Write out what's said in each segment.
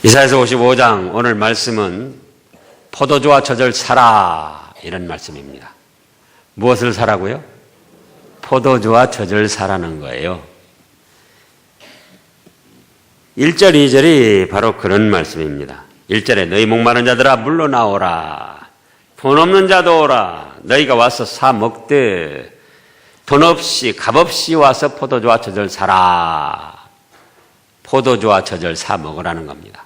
이사야서 55장 오늘 말씀은 포도주와 젖을 사라 이런 말씀입니다. 무엇을 사라고요? 포도주와 젖을 사라는 거예요. 1절 2절이 바로 그런 말씀입니다. 1절에 너희 목마른 자들아 물러나오라. 돈 없는 자도 오라. 너희가 와서 사 먹되 돈 없이 값없이 와서 포도주와 젖을 사라. 포도주와 젖을 사 먹으라는 겁니다.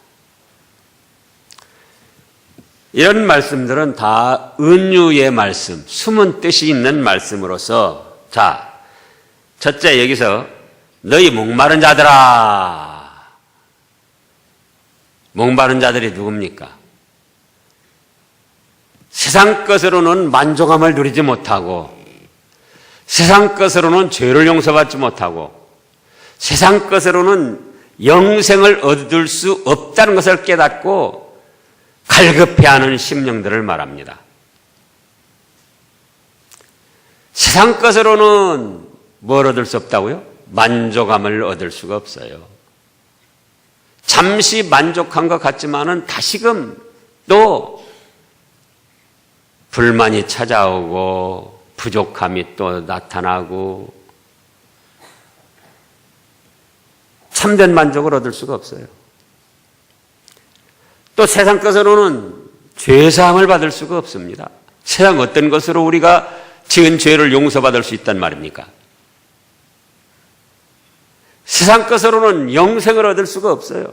이런 말씀들은 다 은유의 말씀, 숨은 뜻이 있는 말씀으로서 자, 첫째 여기서 너희 목마른 자들아. 목마른 자들이 누굽니까? 세상 것으로는 만족함을 누리지 못하고 세상 것으로는 죄를 용서받지 못하고 세상 것으로는 영생을 얻을 수 없다는 것을 깨닫고 갈급해하는 심령들을 말합니다. 세상 것으로는 뭘 얻을 수 없다고요? 만족함을 얻을 수가 없어요. 잠시 만족한 것 같지만은 다시금 또 불만이 찾아오고 부족함이 또 나타나고 참된 만족을 얻을 수가 없어요. 또 세상 것으로는 죄사함을 받을 수가 없습니다. 세상 어떤 것으로 우리가 지은 죄를 용서받을 수 있단 말입니까? 세상 것으로는 영생을 얻을 수가 없어요.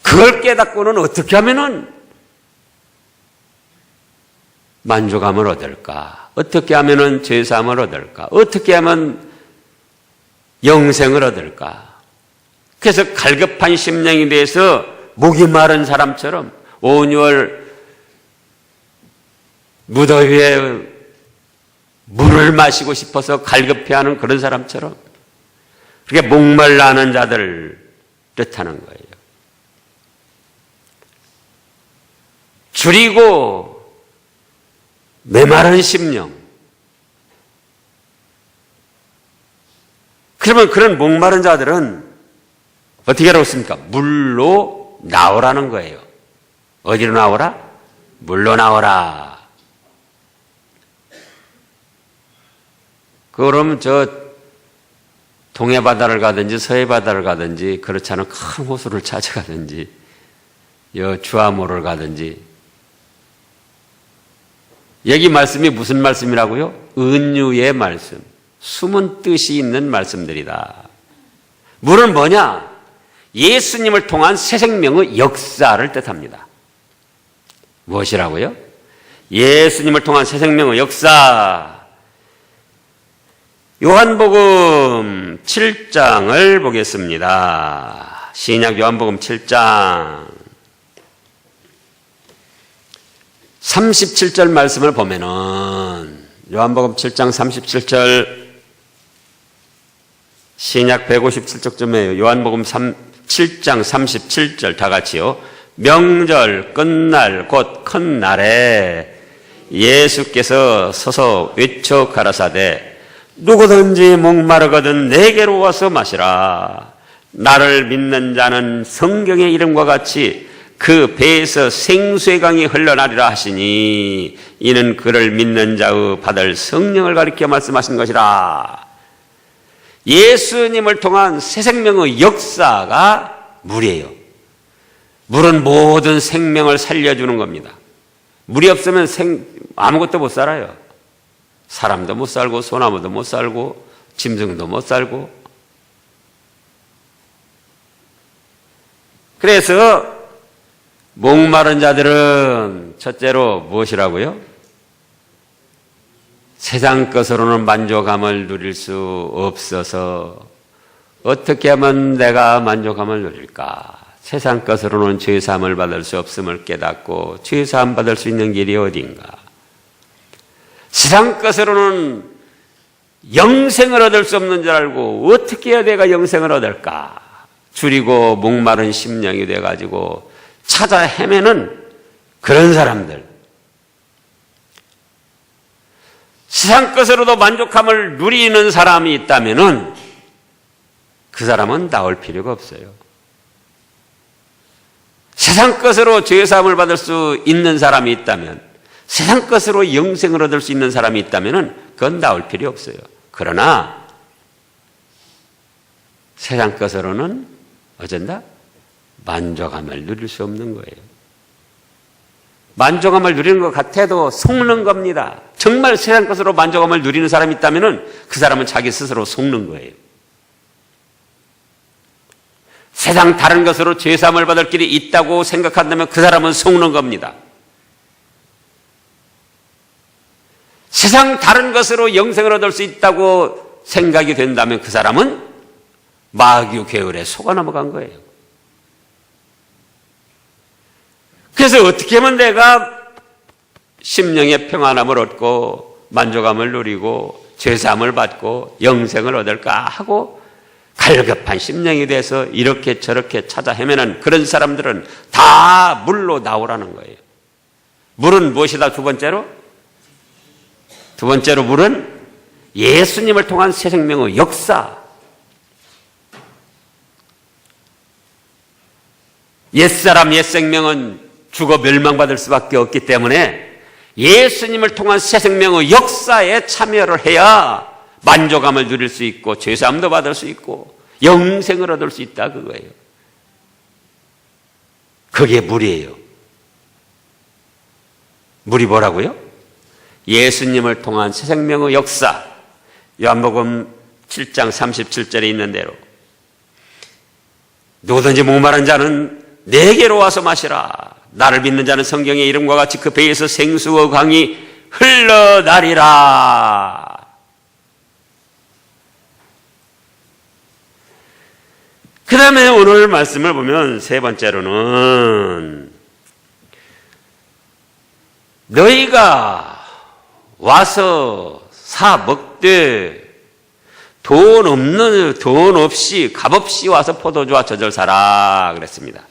그걸 깨닫고는 어떻게 하면은 만족함을 얻을까? 어떻게 하면은 죄사함을 얻을까? 어떻게 하면 영생을 얻을까? 그래서 갈급한 심령이 돼서 목이 마른 사람처럼 5, 6월 무더위에 물을 마시고 싶어서 갈급해하는 그런 사람처럼 그렇게 목말라 하는 자들을 뜻하는 거예요. 줄이고 메마른 심령. 그러면 그런 목마른 자들은 어떻게 하라고 했습니까? 물로 나오라는 거예요. 어디로 나오라? 물로 나오라. 그러면 저 동해 바다를 가든지 서해 바다를 가든지 그렇지 않은 큰 호수를 찾아가든지 주암호를 가든지 여기 말씀이 무슨 말씀이라고요? 은유의 말씀. 숨은 뜻이 있는 말씀들이다. 물은 뭐냐? 예수님을 통한 새 생명의 역사를 뜻합니다. 무엇이라고요? 예수님을 통한 새 생명의 역사. 요한복음 7장을 보겠습니다. 신약 요한복음 7장 37절 말씀을 보면은 요한복음 7장 37절 신약 157쪽쯤에요. 요한복음 7장 37절 다 같이요. 명절 끝날 곧 큰 날에 예수께서 서서 외쳐 가라사대 누구든지 목마르거든 내게로 와서 마시라. 나를 믿는 자는 성경의 이름과 같이 그 배에서 생수의 강이 흘러나리라 하시니 이는 그를 믿는 자의 받을 성령을 가리켜 말씀하신 것이라. 예수님을 통한 새 생명의 역사가 물이에요. 물은 모든 생명을 살려주는 겁니다. 물이 없으면 아무것도 못 살아요. 사람도 못 살고 소나무도 못 살고 짐승도 못 살고. 그래서 목마른 자들은 첫째로 무엇이라고요? 세상 것으로는 만족함을 누릴 수 없어서 어떻게 하면 내가 만족함을 누릴까? 세상 것으로는 죄사함을 받을 수 없음을 깨닫고 죄사함 받을 수 있는 길이 어딘가? 세상 것으로는 영생을 얻을 수 없는 줄 알고 어떻게 해야 내가 영생을 얻을까? 줄이고 목마른 심령이 돼가지고 찾아 헤매는 그런 사람들. 세상 것으로도 만족함을 누리는 사람이 있다면은 그 사람은 나올 필요가 없어요. 세상 것으로 죄사함을 받을 수 있는 사람이 있다면, 세상 것으로 영생을 얻을 수 있는 사람이 있다면 그건 나올 필요 없어요. 그러나 세상 것으로는 어쩐다? 만족함을 누릴 수 없는 거예요. 만족함을 누리는 것 같아도 속는 겁니다. 정말 세상 것으로 만족함을 누리는 사람이 있다면 그 사람은 자기 스스로 속는 거예요. 세상 다른 것으로 죄사함을 받을 길이 있다고 생각한다면 그 사람은 속는 겁니다. 세상 다른 것으로 영생을 얻을 수 있다고 생각이 된다면 그 사람은 마귀 계율에 속아 넘어간 거예요. 그래서 어떻게 하면 내가 심령의 평안함을 얻고 만족함을 누리고 죄사함을 받고 영생을 얻을까 하고 갈급한 심령이 돼서 이렇게 저렇게 찾아 헤매는 그런 사람들은 다 물로 나오라는 거예요. 물은 무엇이다? 두 번째로 물은 예수님을 통한 새 생명의 역사. 옛사람 옛생명은 죽어 멸망받을 수밖에 없기 때문에 예수님을 통한 새 생명의 역사에 참여를 해야 만족함을 누릴 수 있고 죄사함도 받을 수 있고 영생을 얻을 수 있다 그거예요. 그게 물이에요. 물이 뭐라고요? 예수님을 통한 새 생명의 역사. 요한복음 7장 37절에 있는 대로 누구든지 목마른 자는 내게로 와서 마시라. 나를 믿는 자는 성경의 이름과 같이 그 배에서 생수의 강이 흘러나리라. 그 다음에 오늘 말씀을 보면 세 번째로는 너희가 와서 사 먹되 돈 없이 값없이 와서 포도주와 젖을 사라 그랬습니다.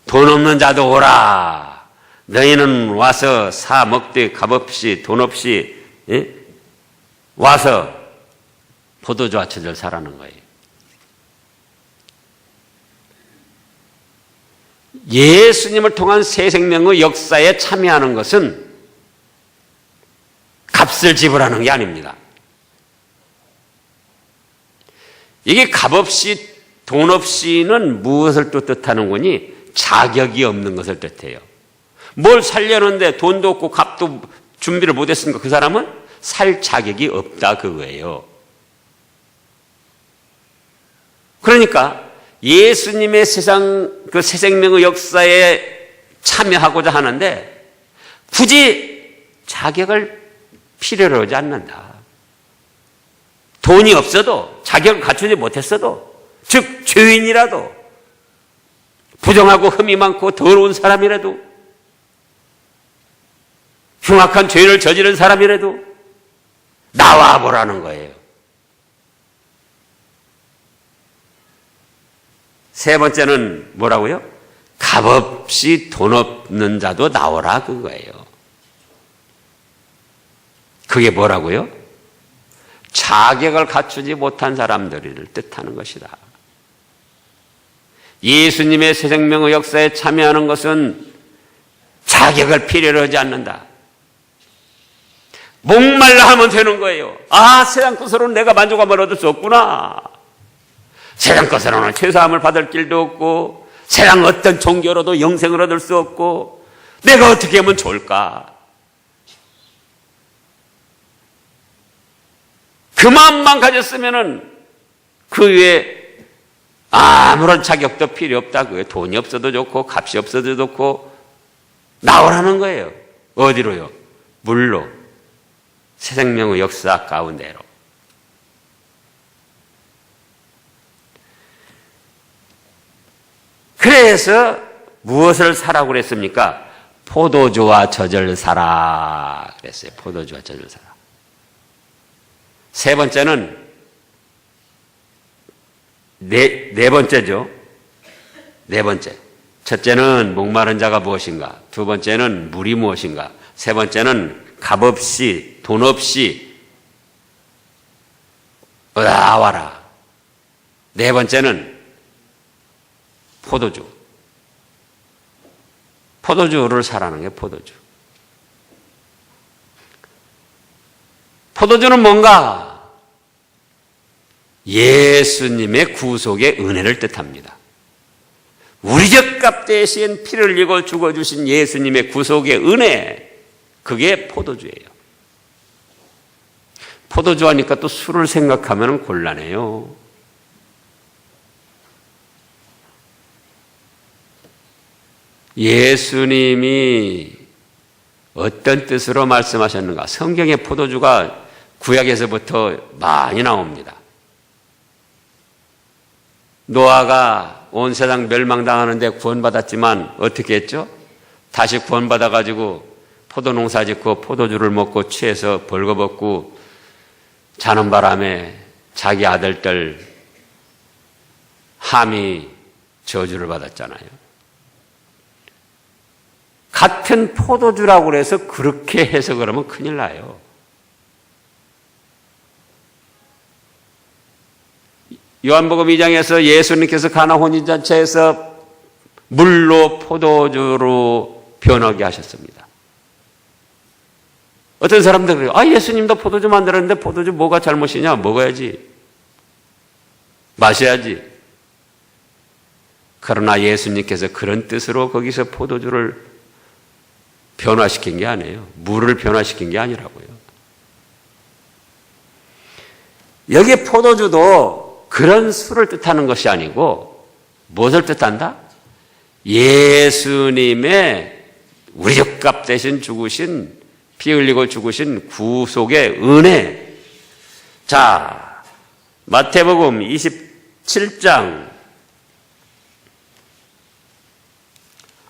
돈 없는 자도 오라. 너희는 와서 사 먹되 값없이 돈 없이 와서 포도주와 젖을 사라는 거예요. 예수님을 통한 새 생명의 역사에 참여하는 것은 값을 지불하는 게 아닙니다. 이게 값없이 돈 없이는 무엇을 또 뜻하는 거니? 자격이 없는 것을 뜻해요. 뭘 살려는데 돈도 없고 값도 준비를 못했으니까 그 사람은 살 자격이 없다 그거예요. 그러니까 예수님의 세상 그 새 생명의 역사에 참여하고자 하는데 굳이 자격을 필요로 하지 않는다. 돈이 없어도 자격을 갖추지 못했어도 즉 죄인이라도 부정하고 흠이 많고 더러운 사람이라도 흉악한 죄를 저지른 사람이라도 나와 보라는 거예요. 세 번째는 뭐라고요? 값없이 돈 없는 자도 나오라 그거예요. 그게 뭐라고요? 자격을 갖추지 못한 사람들을 뜻하는 것이다. 예수님의 새 생명의 역사에 참여하는 것은 자격을 필요로 하지 않는다. 목말라 하면 되는 거예요. 아, 세상 것으로는 내가 만족함을 얻을 수 없구나. 세상 것으로는 죄사함을 받을 길도 없고 세상 어떤 종교로도 영생을 얻을 수 없고 내가 어떻게 하면 좋을까? 그 마음만 가졌으면은 그 외에 아무런 자격도 필요 없다. 그게 돈이 없어도 좋고 값이 없어도 좋고 나오라는 거예요. 어디로요? 물로. 새 생명의 역사 가운데로. 그래서 무엇을 사라고 그랬습니까? 포도주와 젖을 사라 그랬어요. 포도주와 젖을 사라. 세 번째는 네 번째죠. 네 번째. 첫째는 목마른 자가 무엇인가? 두 번째는 물이 무엇인가? 세 번째는 값없이 돈 없이 나와라. 네 번째는 포도주. 포도주를 사라는 게 포도주. 포도주는 뭔가? 예수님의 구속의 은혜를 뜻합니다. 우리 죗값 대신 피를 흘리고 죽어주신 예수님의 구속의 은혜, 그게 포도주예요. 포도주 하니까 또 술을 생각하면 곤란해요. 예수님이 어떤 뜻으로 말씀하셨는가? 성경에 포도주가 구약에서부터 많이 나옵니다. 노아가 온 세상 멸망당하는데 구원받았지만 어떻게 했죠? 다시 구원받아가지고 포도농사 짓고 포도주를 먹고 취해서 벌거벗고 자는 바람에 자기 아들들 함이 저주를 받았잖아요. 같은 포도주라고 해서 그렇게 해석을 하면 큰일 나요. 요한복음 2장에서 예수님께서 가나 혼인잔치에서 물로 포도주로 변하게 하셨습니다. 어떤 사람들은 그래요. 예수님도 포도주 만들었는데 포도주 뭐가 잘못이냐? 먹어야지. 마셔야지. 그러나 예수님께서 그런 뜻으로 거기서 포도주를 변화시킨 게 아니에요. 물을 변화시킨 게 아니라고요. 여기 포도주도 그런 술을 뜻하는 것이 아니고 무엇을 뜻한다? 예수님의 우리 죗값 대신 죽으신, 피 흘리고 죽으신 구속의 은혜. 자, 마태복음 27장,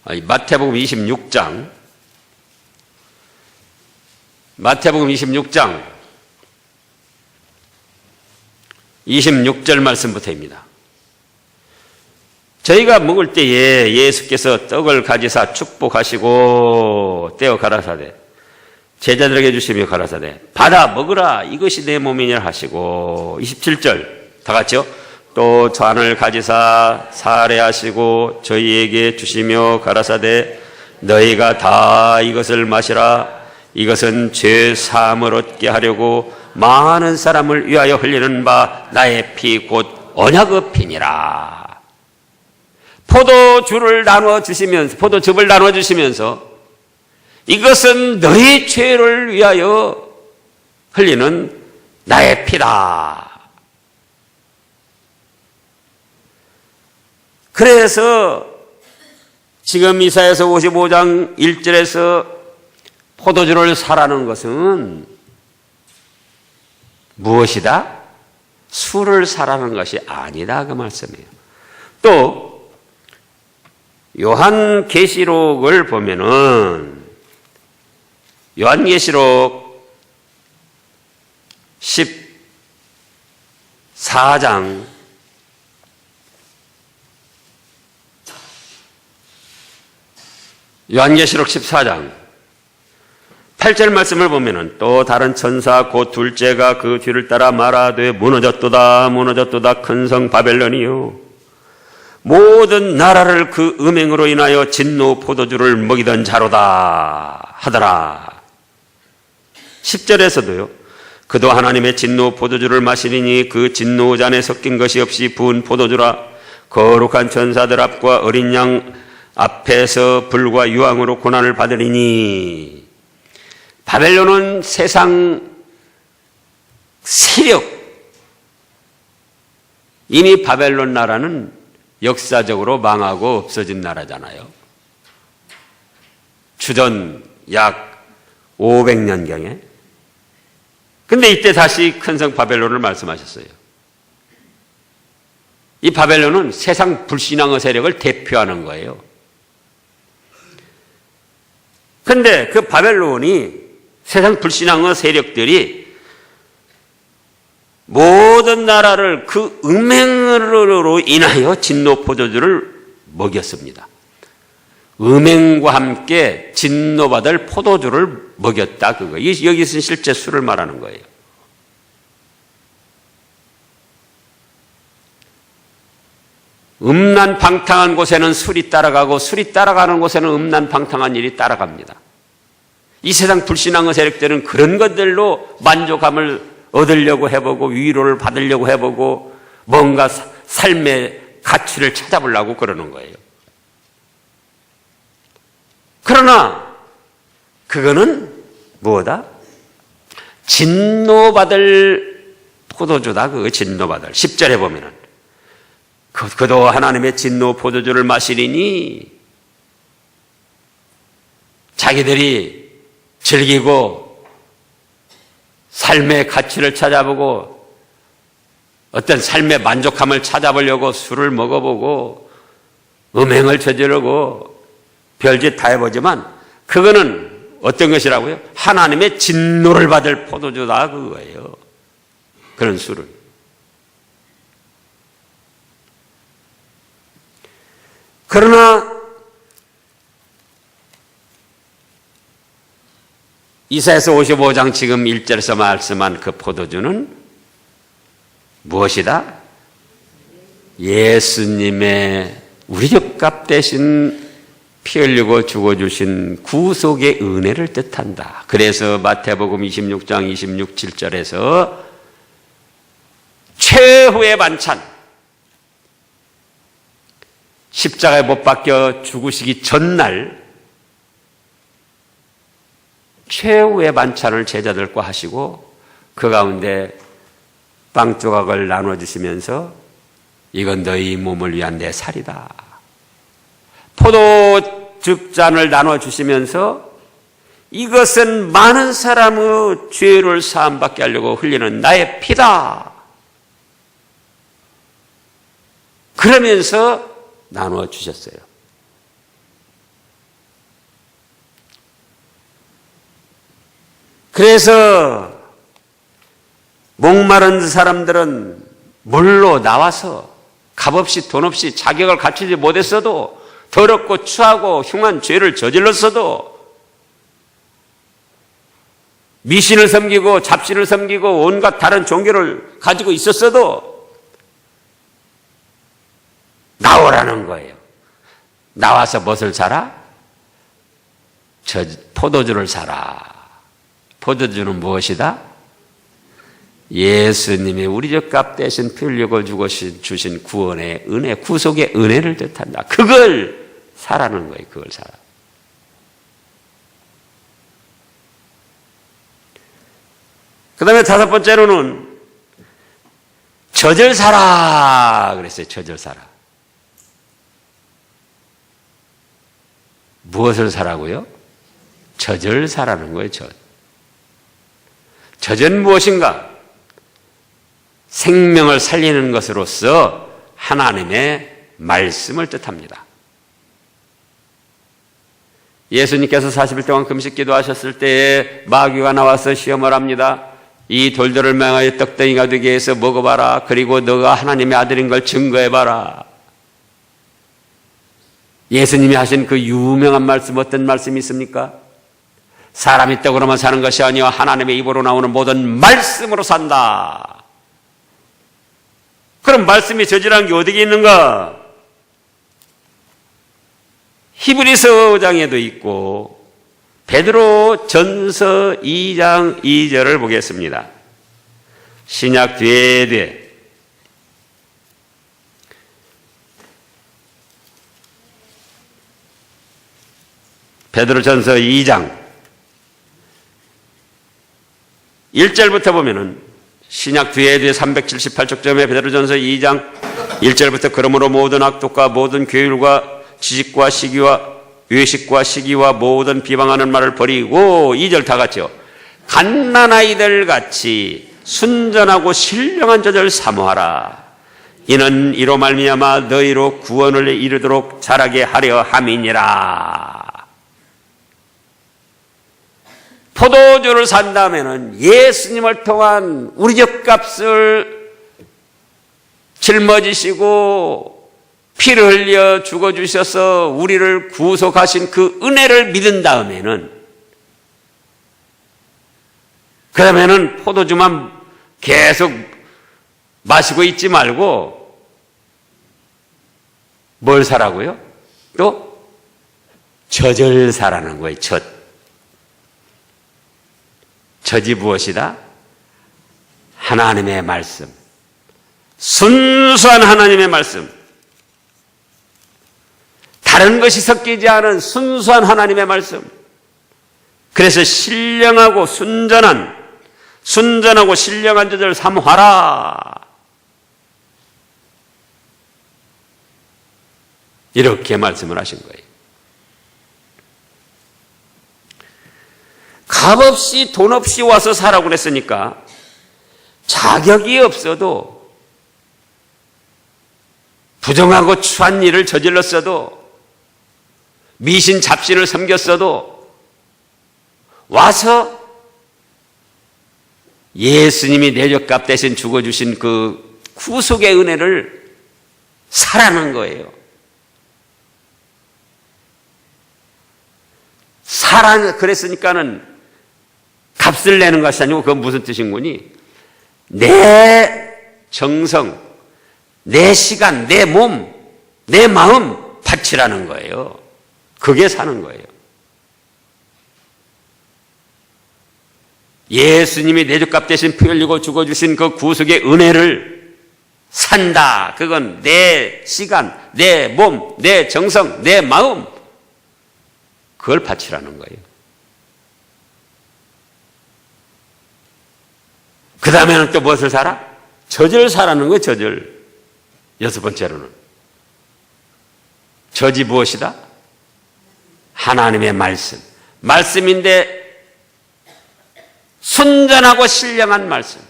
마태복음 26장, 마태복음 26장 26절 말씀부터입니다. 저희가 먹을 때에 예수께서 떡을 가지사 축복하시고 떼어 가라사대 제자들에게 주시며 가라사대 받아 먹으라 이것이 내 몸이니라 하시고 27절 다 같이요. 또 잔을 가지사 사례하시고 저희에게 주시며 가라사대 너희가 다 이것을 마시라 이것은 죄 사함을 얻게 하려고 많은 사람을 위하여 흘리는 바 나의 피 곧 언약의 피니라. 포도주를 나눠주시면서 포도즙을 나눠주시면서 이것은 너희 죄를 위하여 흘리는 나의 피다. 그래서 지금 이사야서 55장 1절에서 포도주를 사라는 것은 무엇이다? 술을 사라는 것이 아니다 그 말씀이에요. 또 요한계시록을 보면은 요한계시록 14장 요한계시록 14장 8절 말씀을 보면은 또 다른 천사 곧 둘째가 그 뒤를 따라 말하되 무너졌도다 무너졌도다 큰 성 바벨론이요 모든 나라를 그 음행으로 인하여 진노 포도주를 먹이던 자로다 하더라. 10절에서도요 그도 하나님의 진노 포도주를 마시리니 그 진노 잔에 섞인 것이 없이 부은 포도주라 거룩한 천사들 앞과 어린 양 앞에서 불과 유황으로 고난을 받으리니. 바벨론은 세상 세력, 이미 바벨론 나라는 역사적으로 망하고 없어진 나라잖아요. 주전 약 500년경에. 근데 이때 다시 큰 성 바벨론을 말씀하셨어요. 이 바벨론은 세상 불신앙의 세력을 대표하는 거예요. 근데 그 바벨론이 세상 불신앙의 세력들이 모든 나라를 그 음행으로 인하여 진노 포도주를 먹였습니다. 음행과 함께 진노받을 포도주를 먹였다 그거. 여기서 실제 술을 말하는 거예요. 음란방탕한 곳에는 술이 따라가고 술이 따라가는 곳에는 음란방탕한 일이 따라갑니다. 이 세상 불신앙의 세력들은 그런 것들로 만족감을 얻으려고 해보고 위로를 받으려고 해보고 뭔가 삶의 가치를 찾아보려고 그러는 거예요. 그러나 그거는 뭐다? 진노받을 포도주다. 그거 진노받을. 10절에 보면은 그도 하나님의 진노 포도주를 마시리니 자기들이 즐기고 삶의 가치를 찾아보고 어떤 삶의 만족함을 찾아보려고 술을 먹어보고 음행을 저지르고 별짓 다 해보지만 그거는 어떤 것이라고요? 하나님의 진노를 받을 포도주다 그거예요. 그런 술을. 그러나 이사야서 55장 지금 1절에서 말씀한 그 포도주는 무엇이다? 예수님의 우리 값 대신 피 흘리고 죽어주신 구속의 은혜를 뜻한다. 그래서 마태복음 26장 26, 7절에서 최후의 반찬, 십자가에 못 박혀 죽으시기 전날 최후의 반찬을 제자들과 하시고 그 가운데 빵 조각을 나눠주시면서 이건 너희 몸을 위한 내 살이다. 포도즙잔을 나눠주시면서 이것은 많은 사람의 죄를 사함받게 하려고 흘리는 나의 피다. 그러면서 나눠주셨어요. 그래서 목마른 사람들은 물로 나와서 값없이 돈 없이 자격을 갖추지 못했어도 더럽고 추하고 흉한 죄를 저질렀어도 미신을 섬기고 잡신을 섬기고 온갖 다른 종교를 가지고 있었어도 나오라는 거예요. 나와서 무엇을 사라? 포도주를 사라. 포도주는 무엇이다? 예수님이 우리 값 대신 피 흘리고 주신 구원의 은혜, 구속의 은혜를 뜻한다. 그걸 사라는 거예요. 그걸 사라. 그 다음에 다섯 번째로는 젖을 사라 그랬어요. 젖을 사라. 무엇을 사라고요? 젖을 사라는 거예요. 젖. 젖은 무엇인가? 생명을 살리는 것으로서 하나님의 말씀을 뜻합니다. 예수님께서 40일 동안 금식 기도하셨을 때에 마귀가 나와서 시험을 합니다. 이 돌들을 맹하여 떡덩이가 되게 해서 먹어봐라. 그리고 너가 하나님의 아들인 걸 증거해봐라. 예수님이 하신 그 유명한 말씀, 어떤 말씀이 있습니까? 사람이 떡으로만 사는 것이 아니라 하나님의 입으로 나오는 모든 말씀으로 산다. 그럼 말씀이 저지라는 게 어디에 있는가? 히브리서 5장에도 있고 베드로 전서 2장 2절을 보겠습니다. 신약 뒤에 베드로 전서 2장 1절부터 보면은 신약 뒤에 378쪽점에 베드로 전서 2장 1절부터 그러므로 모든 악독과 모든 괴율과 지식과 시기와 외식과 시기와 모든 비방하는 말을 버리고 2절 다 같이요. 갓난아이들 같이 순전하고 신령한 젖을 사모하라. 이는 이로 말미암아 너희로 구원을 이루도록 자라게 하려 함이니라. 포도주를 산다면은 예수님을 통한 우리 젖값을 짊어지시고 피를 흘려 죽어주셔서 우리를 구속하신 그 은혜를 믿은 다음에는 그다음에는 포도주만 계속 마시고 있지 말고 뭘 사라고요? 또 젖을 사라는 거예요. 젖이 무엇이다? 하나님의 말씀. 순수한 하나님의 말씀. 다른 것이 섞이지 않은 순수한 하나님의 말씀. 그래서 신령하고 순전하고 신령한 젖을 삼하라. 이렇게 말씀을 하신 거예요. 값 없이 돈 없이 와서 사라고 그랬으니까 자격이 없어도 부정하고 추한 일을 저질렀어도 미신 잡신을 섬겼어도 와서 예수님이 내 죗값 대신 죽어주신 그 구속의 은혜를 사라는 거예요. 그랬으니까는 값을 내는 것이 아니고 그건 무슨 뜻인 거니? 내 정성, 내 시간, 내 몸, 내 마음 바치라는 거예요. 그게 사는 거예요. 예수님이 내 죗값 대신 피 흘리고 죽어주신 그 구속의 은혜를 산다. 그건 내 시간, 내 몸, 내 정성, 내 마음 그걸 바치라는 거예요. 그 다음에는 또 무엇을 사라? 젖을 사라는 거예요. 젖을. 여섯 번째로는 젖이 무엇이다? 하나님의 말씀. 말씀인데 순전하고 신령한 말씀.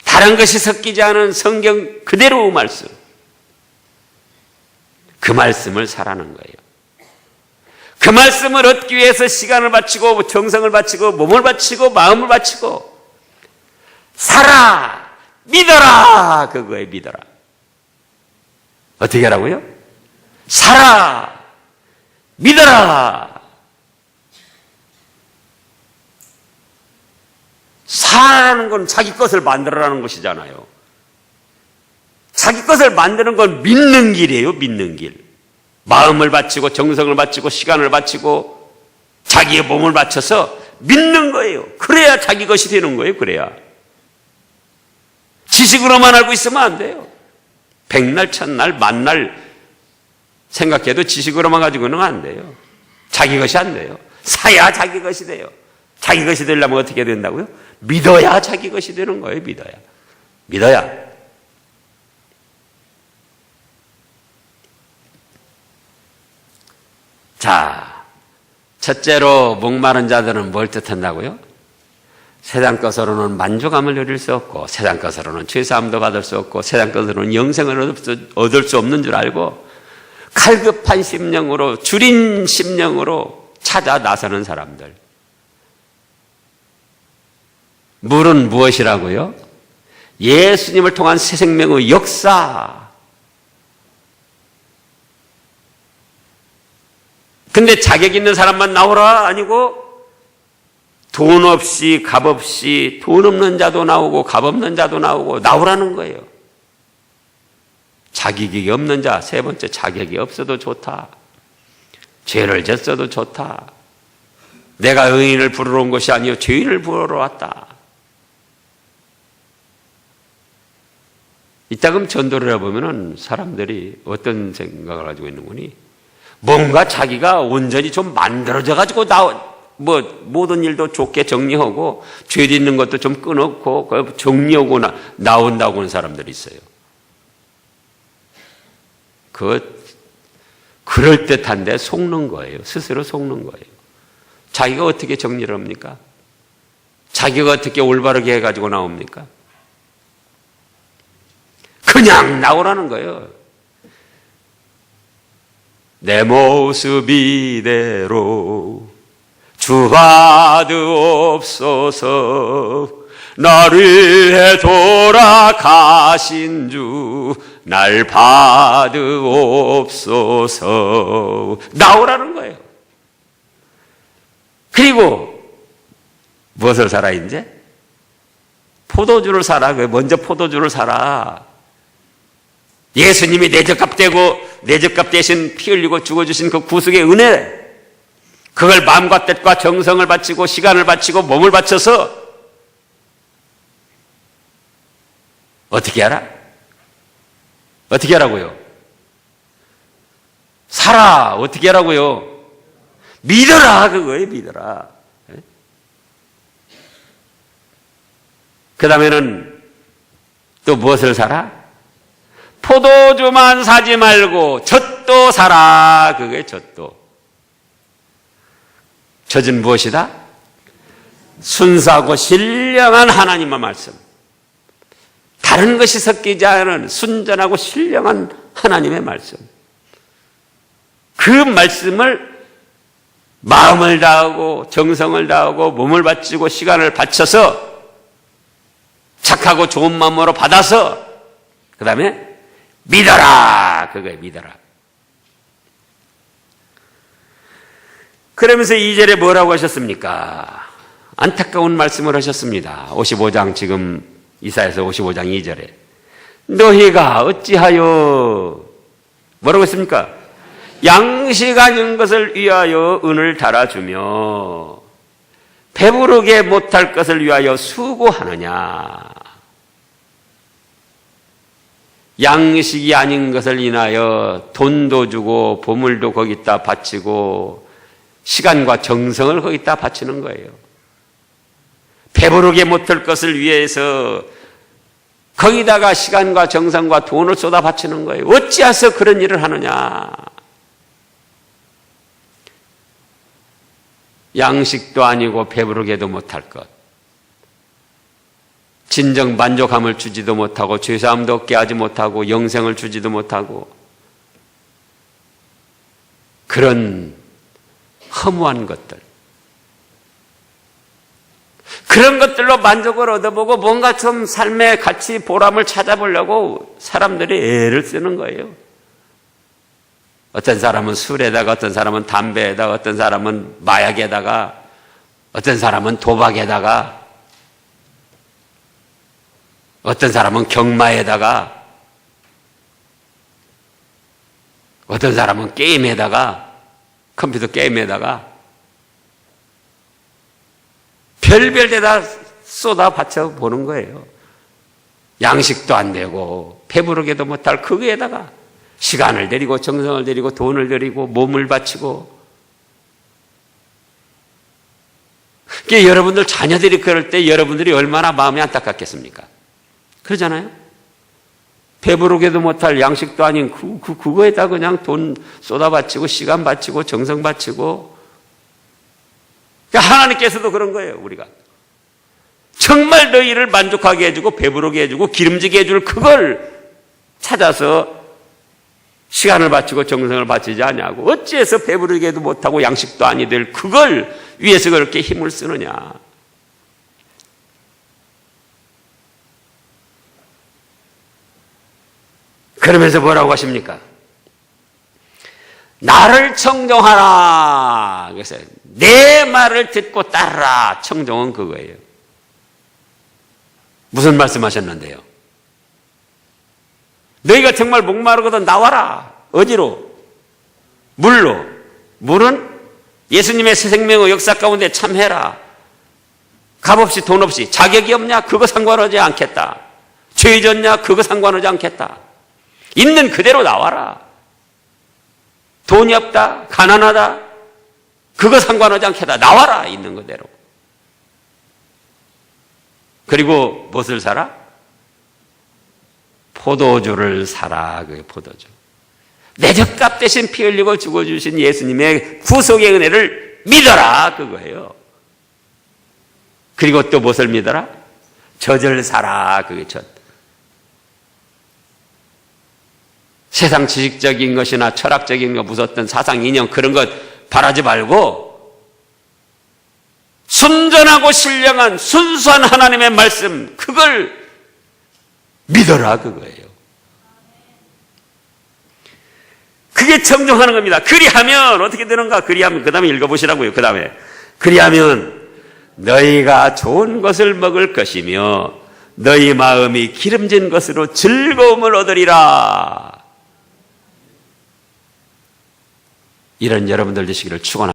다른 것이 섞이지 않은 성경 그대로의 말씀. 그 말씀을 사라는 거예요. 그 말씀을 얻기 위해서 시간을 바치고 정성을 바치고 몸을 바치고 마음을 바치고 살아 믿어라 그거에 믿어라. 어떻게 하라고요? 살아 믿어라. 살아라는 건 자기 것을 만들어라는 것이잖아요. 자기 것을 만드는 건 믿는 길이에요. 믿는 길. 마음을 바치고 정성을 바치고 시간을 바치고 자기의 몸을 바쳐서 믿는 거예요. 그래야 자기 것이 되는 거예요. 그래야. 지식으로만 알고 있으면 안 돼요. 백날 천날 만날 생각해도 지식으로만 가지고는 안 돼요. 자기 것이 안 돼요. 사야 자기 것이 돼요. 자기 것이 되려면 어떻게 된다고요? 믿어야 자기 것이 되는 거예요. 믿어야. 자, 첫째로 목마른 자들은 뭘 뜻한다고요? 세상 것으로는 만족함을 누릴 수 없고 세상 것으로는 죄사함도 받을 수 없고 세상 것으로는 영생을 얻을 수 없는 줄 알고 칼급한 심령으로 줄인 심령으로 찾아 나서는 사람들. 물은 무엇이라고요? 예수님을 통한 새 생명의 역사. 근데 자격 있는 사람만 나오라 아니고 돈 없이 값 없이 돈 없는 자도 나오고 값 없는 자도 나오고 나오라는 거예요. 자격이 없는 자. 세 번째, 자격이 없어도 좋다. 죄를 졌어도 좋다. 내가 의인을 부르러 온 것이 아니요 죄인을 부르러 왔다. 이따금 전도를 해보면 사람들이 어떤 생각을 가지고 있는 거니? 뭔가 자기가 온전히 좀 만들어져 가지고 모든 일도 좋게 정리하고 죄 있는 것도 좀 끊었고 정리하고 나온다고 하는 사람들이 있어요. 그럴듯한데 속는 거예요. 스스로 속는 거예요. 자기가 어떻게 정리를 합니까? 자기가 어떻게 올바르게 해가지고 나옵니까? 그냥 나오라는 거예요. 내 모습 이대로 주받으옵소서. 나를 해 돌아가신 주 날 받으옵소서. 나오라는 거예요. 그리고 무엇을 사라 이제? 포도주를 사라. 먼저 포도주를 사라. 예수님이 내 죗값 대고 내 죗값 대신 피 흘리고 죽어주신 그 구속의 은혜, 그걸 마음과 뜻과 정성을 바치고 시간을 바치고 몸을 바쳐서 어떻게 하라? 어떻게 하라고요? 살아. 어떻게 하라고요? 믿어라. 그거예요. 믿어라. 그 다음에는 또 무엇을 사라? 포도주만 사지 말고 젖도 사라. 그게 젖도. 젖은 무엇이다? 순수하고 신령한 하나님의 말씀. 다른 것이 섞이지 않은 순전하고 신령한 하나님의 말씀. 그 말씀을 마음을 다하고 정성을 다하고 몸을 바치고 시간을 바쳐서 착하고 좋은 마음으로 받아서 그 다음에 믿어라. 그거예요. 믿어라. 그러면서 2절에 뭐라고 하셨습니까? 안타까운 말씀을 하셨습니다. 55장 지금 이사야서 55장 2절에 너희가 어찌하여 뭐라고 했습니까? 양식 아닌 것을 위하여 은을 달아주며 배부르게 못할 것을 위하여 수고하느냐. 양식이 아닌 것을 인하여 돈도 주고 보물도 거기다 바치고 시간과 정성을 거기다 바치는 거예요. 배부르게 못할 것을 위해서 거기다가 시간과 정성과 돈을 쏟아 바치는 거예요. 어찌해서 그런 일을 하느냐. 양식도 아니고 배부르게도 못할 것, 진정 만족함을 주지도 못하고 죄사함도 얻게 하지 못하고 영생을 주지도 못하고 그런 허무한 것들, 그런 것들로 만족을 얻어보고 뭔가 좀 삶의 가치 보람을 찾아보려고 사람들이 애를 쓰는 거예요. 어떤 사람은 술에다가, 어떤 사람은 담배에다가, 어떤 사람은 마약에다가, 어떤 사람은 도박에다가, 어떤 사람은 경마에다가, 어떤 사람은 게임에다가, 컴퓨터 게임에다가 별별 데다 쏟아 바쳐 보는 거예요. 양식도 안 되고 배부르게도 못할 그거에다가 시간을 들이고 정성을 들이고 돈을 들이고 몸을 바치고. 그러니까 여러분들 자녀들이 그럴 때 여러분들이 얼마나 마음이 안타깝겠습니까? 그러잖아요. 배부르게도 못할 양식도 아닌 그거에다 그냥 돈 쏟아 바치고 시간 바치고 정성 바치고. 그러니까 하나님께서도 그런 거예요. 우리가 정말 너희를 만족하게 해주고 배부르게 해주고 기름지게 해줄 그걸 찾아서 시간을 바치고 정성을 바치지 않냐고. 어찌해서 배부르게도 못하고 양식도 아니될 그걸 위해서 그렇게 힘을 쓰느냐. 그러면서 뭐라고 하십니까? 나를 청종하라. 그래서 내 말을 듣고 따르라. 청종은 그거예요. 무슨 말씀하셨는데요? 너희가 정말 목마르거든 나와라. 어디로? 물로. 물은 예수님의 새 생명의 역사 가운데 참해라. 값 없이 돈 없이. 자격이 없냐? 그거 상관하지 않겠다. 죄 졌냐? 그거 상관하지 않겠다. 있는 그대로 나와라. 돈이 없다, 가난하다, 그거 상관하지 않겠다. 나와라. 있는 그대로. 그리고 무엇을 사라? 포도주를 사라. 그게 포도주. 내 젖값 대신 피 흘리고 죽어주신 예수님의 구속의 은혜를 믿어라. 그거예요. 그리고 또 무엇을 믿어라? 젖을 사라. 그게 젖. 세상 지식적인 것이나 철학적인 것, 무섭던 사상 인형 그런 것 바라지 말고 순전하고 신령한 순수한 하나님의 말씀, 그걸 믿어라. 그거예요. 그게 청종하는 겁니다. 그리하면 어떻게 되는가? 그리하면 그 다음에 읽어보시라고요. 그 다음에 그리하면 너희가 좋은 것을 먹을 것이며 너희 마음이 기름진 것으로 즐거움을 얻으리라. 이런 여러분들 되시기를 축원합니다.